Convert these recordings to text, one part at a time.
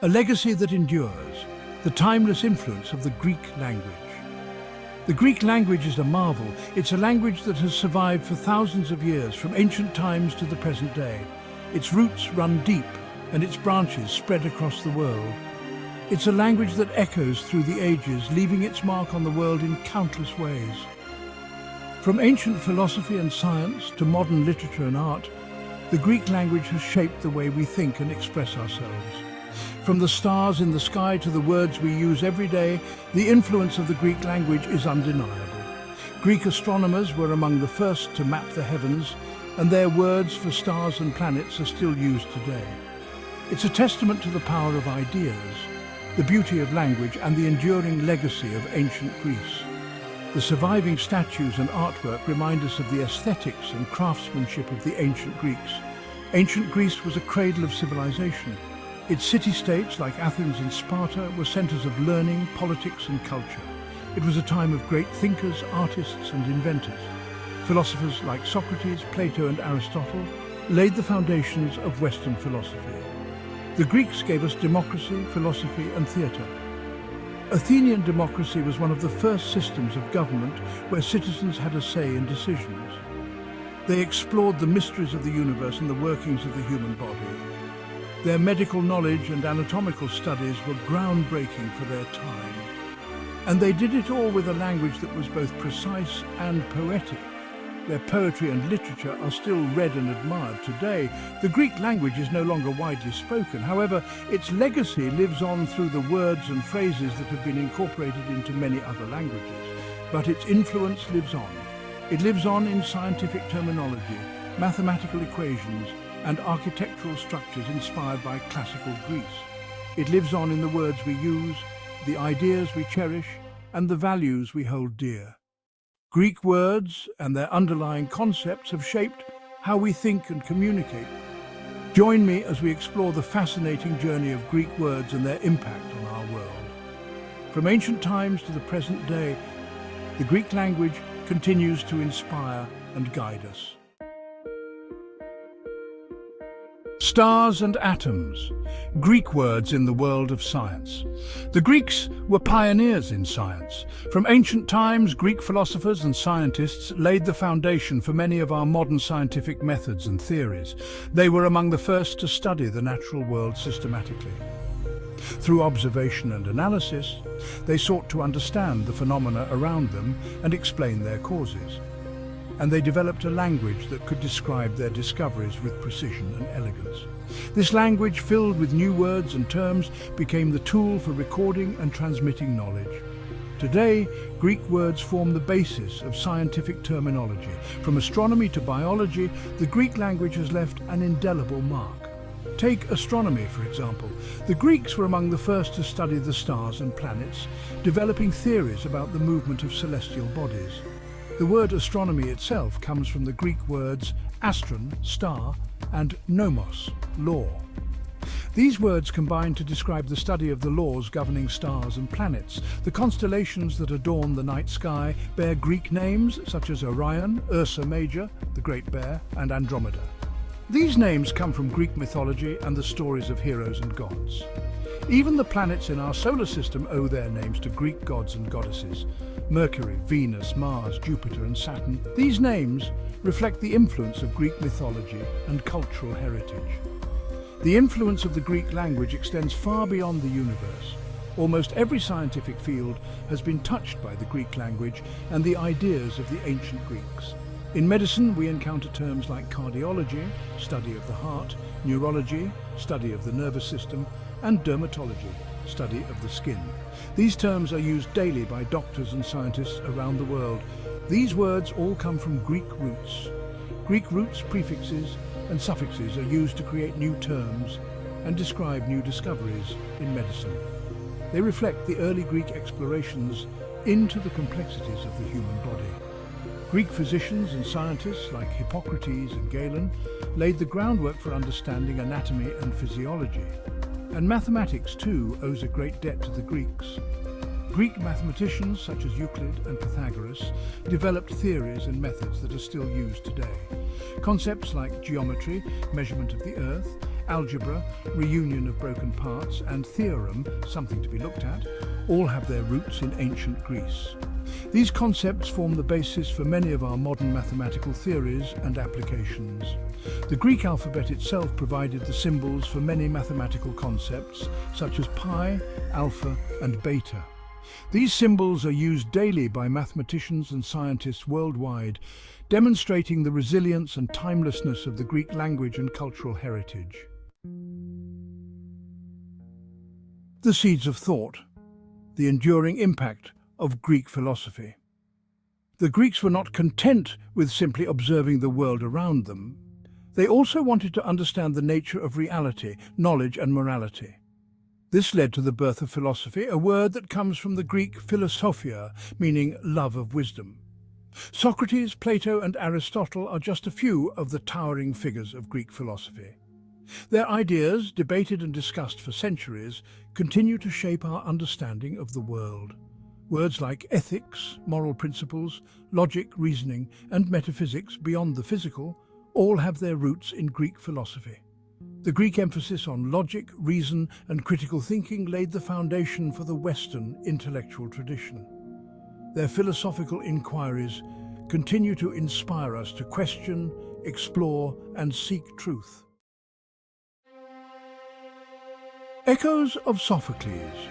A legacy that endures, the timeless influence of the Greek language. The Greek language is a marvel. It's a language that has survived for thousands of years, from ancient times to the present day. Its roots run deep, and its branches spread across the world. It's a language that echoes through the ages, leaving its mark on the world in countless ways. From ancient philosophy and science to modern literature and art, the Greek language has shaped the way we think and express ourselves. From the stars in the sky to the words we use every day, the influence of the Greek language is undeniable. Greek astronomers were among the first to map the heavens, and their words for stars and planets are still used today. It's a testament to the power of ideas, the beauty of language, and the enduring legacy of ancient Greece. The surviving statues and artwork remind us of the aesthetics and craftsmanship of the ancient Greeks. Ancient Greece was a cradle of civilization. Its city-states, like Athens and Sparta, were centers of learning, politics, and culture. It was a time of great thinkers, artists, and inventors. Philosophers like Socrates, Plato, and Aristotle laid the foundations of Western philosophy. The Greeks gave us democracy, philosophy, and theatre. Athenian democracy was one of the first systems of government where citizens had a say in decisions. They explored the mysteries of the universe and the workings of the human body. Their medical knowledge and anatomical studies were groundbreaking for their time. And they did it all with a language that was both precise and poetic. Their poetry and literature are still read and admired today. The Greek language is no longer widely spoken. However, its legacy lives on through the words and phrases that have been incorporated into many other languages. But its influence lives on. It lives on in scientific terminology, mathematical equations, and architectural structures inspired by classical Greece. It lives on in the words we use, the ideas we cherish, and the values we hold dear. Greek words and their underlying concepts have shaped how we think and communicate. Join me as we explore the fascinating journey of Greek words and their impact on our world. From ancient times to the present day, the Greek language continues to inspire and guide us. Stars and atoms, Greek words in the world of science. The Greeks were pioneers in science. From ancient times, Greek philosophers and scientists laid the foundation for many of our modern scientific methods and theories. They were among the first to study the natural world systematically. Through observation and analysis, they sought to understand the phenomena around them and explain their causes. And they developed a language that could describe their discoveries with precision and elegance. This language, filled with new words and terms, became the tool for recording and transmitting knowledge. Today, Greek words form the basis of scientific terminology. From astronomy to biology, the Greek language has left an indelible mark. Take astronomy, for example. The Greeks were among the first to study the stars and planets, developing theories about the movement of celestial bodies. The word astronomy itself comes from the Greek words astron, star, and nomos, law. These words combine to describe the study of the laws governing stars and planets. The constellations that adorn the night sky bear Greek names such as Orion, Ursa Major, the Great Bear, and Andromeda. These names come from Greek mythology and the stories of heroes and gods. Even the planets in our solar system owe their names to Greek gods and goddesses. Mercury, Venus, Mars, Jupiter, and Saturn. These names reflect the influence of Greek mythology and cultural heritage. The influence of the Greek language extends far beyond the universe. Almost every scientific field has been touched by the Greek language and the ideas of the ancient Greeks. In medicine, we encounter terms like cardiology, study of the heart, neurology, study of the nervous system, and dermatology, study of the skin. These terms are used daily by doctors and scientists around the world. These words all come from Greek roots. Greek roots, prefixes, and suffixes are used to create new terms and describe new discoveries in medicine. They reflect the early Greek explorations into the complexities of the human body. Greek physicians and scientists like Hippocrates and Galen laid the groundwork for understanding anatomy and physiology. And mathematics, too, owes a great debt to the Greeks. Greek mathematicians such as Euclid and Pythagoras developed theories and methods that are still used today. Concepts like geometry, measurement of the earth, algebra, reunion of broken parts, and theorem, something to be looked at, all have their roots in ancient Greece. These concepts form the basis for many of our modern mathematical theories and applications. The Greek alphabet itself provided the symbols for many mathematical concepts, such as pi, alpha, and beta. These symbols are used daily by mathematicians and scientists worldwide, demonstrating the resilience and timelessness of the Greek language and cultural heritage. The seeds of thought, the enduring impact of Greek philosophy. The Greeks were not content with simply observing the world around them. They also wanted to understand the nature of reality, knowledge, and morality. This led to the birth of philosophy, a word that comes from the Greek philosophia, meaning love of wisdom. Socrates, Plato, and Aristotle are just a few of the towering figures of Greek philosophy. Their ideas, debated and discussed for centuries, continue to shape our understanding of the world. Words like ethics, moral principles, logic, reasoning, and metaphysics beyond the physical all have their roots in Greek philosophy. The Greek emphasis on logic, reason, and critical thinking laid the foundation for the Western intellectual tradition. Their philosophical inquiries continue to inspire us to question, explore, and seek truth. Echoes of Sophocles.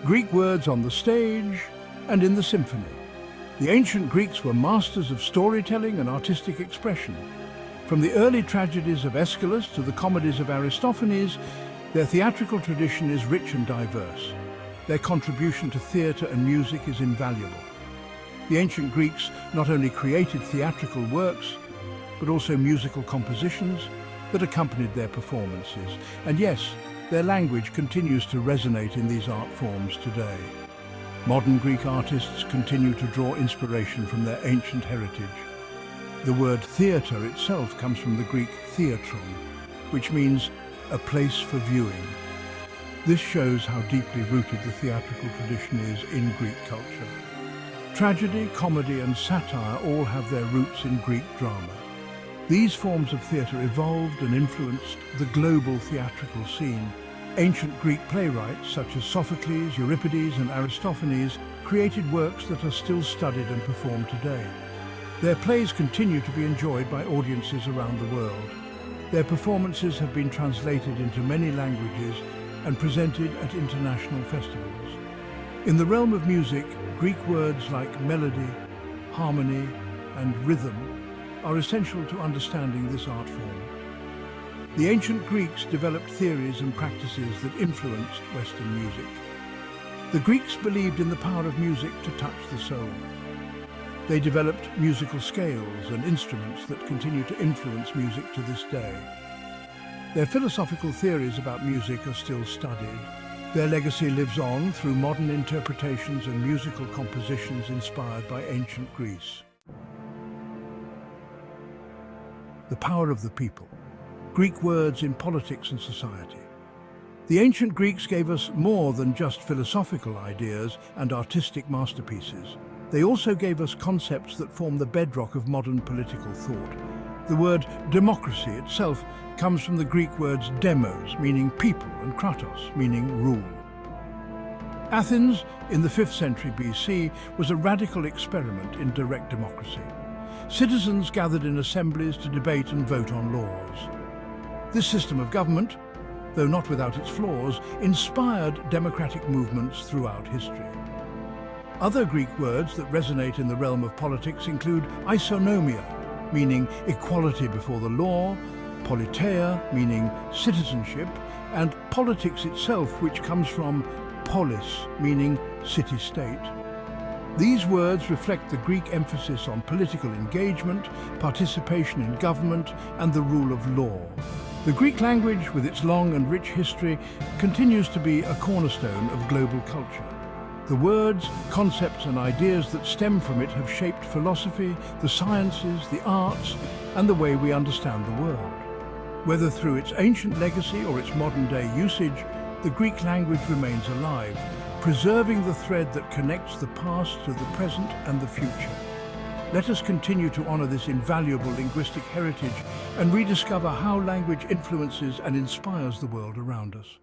Greek words on the stage and in the symphony. The ancient Greeks were masters of storytelling and artistic expression. From the early tragedies of Aeschylus to the comedies of Aristophanes, their theatrical tradition is rich and diverse. Their contribution to theatre and music is invaluable. The ancient Greeks not only created theatrical works, but also musical compositions that accompanied their performances. And yes, their language continues to resonate in these art forms today. Modern Greek artists continue to draw inspiration from their ancient heritage. The word theatre itself comes from the Greek theatron, which means a place for viewing. This shows how deeply rooted the theatrical tradition is in Greek culture. Tragedy, comedy, and satire all have their roots in Greek drama. These forms of theatre evolved and influenced the global theatrical scene. Ancient Greek playwrights such as Sophocles, Euripides, and Aristophanes created works that are still studied and performed today. Their plays continue to be enjoyed by audiences around the world. Their performances have been translated into many languages and presented at international festivals. In the realm of music, Greek words like melody, harmony, and rhythm are essential to understanding this art form. The ancient Greeks developed theories and practices that influenced Western music. The Greeks believed in the power of music to touch the soul. They developed musical scales and instruments that continue to influence music to this day. Their philosophical theories about music are still studied. Their legacy lives on through modern interpretations and musical compositions inspired by ancient Greece. The power of the people. Greek words in politics and society. The ancient Greeks gave us more than just philosophical ideas and artistic masterpieces. They also gave us concepts that form the bedrock of modern political thought. The word democracy itself comes from the Greek words demos, meaning people, and kratos, meaning rule. Athens, in the 5th century BC, was a radical experiment in direct democracy. Citizens gathered in assemblies to debate and vote on laws. This system of government, though not without its flaws, inspired democratic movements throughout history. Other Greek words that resonate in the realm of politics include isonomia, meaning equality before the law, politeia, meaning citizenship, and politics itself, which comes from polis, meaning city-state. These words reflect the Greek emphasis on political engagement, participation in government, and the rule of law. The Greek language, with its long and rich history, continues to be a cornerstone of global culture. The words, concepts, and ideas that stem from it have shaped philosophy, the sciences, the arts, and the way we understand the world. Whether through its ancient legacy or its modern-day usage, the Greek language remains alive, preserving the thread that connects the past to the present and the future. Let us continue to honor this invaluable linguistic heritage and rediscover how language influences and inspires the world around us.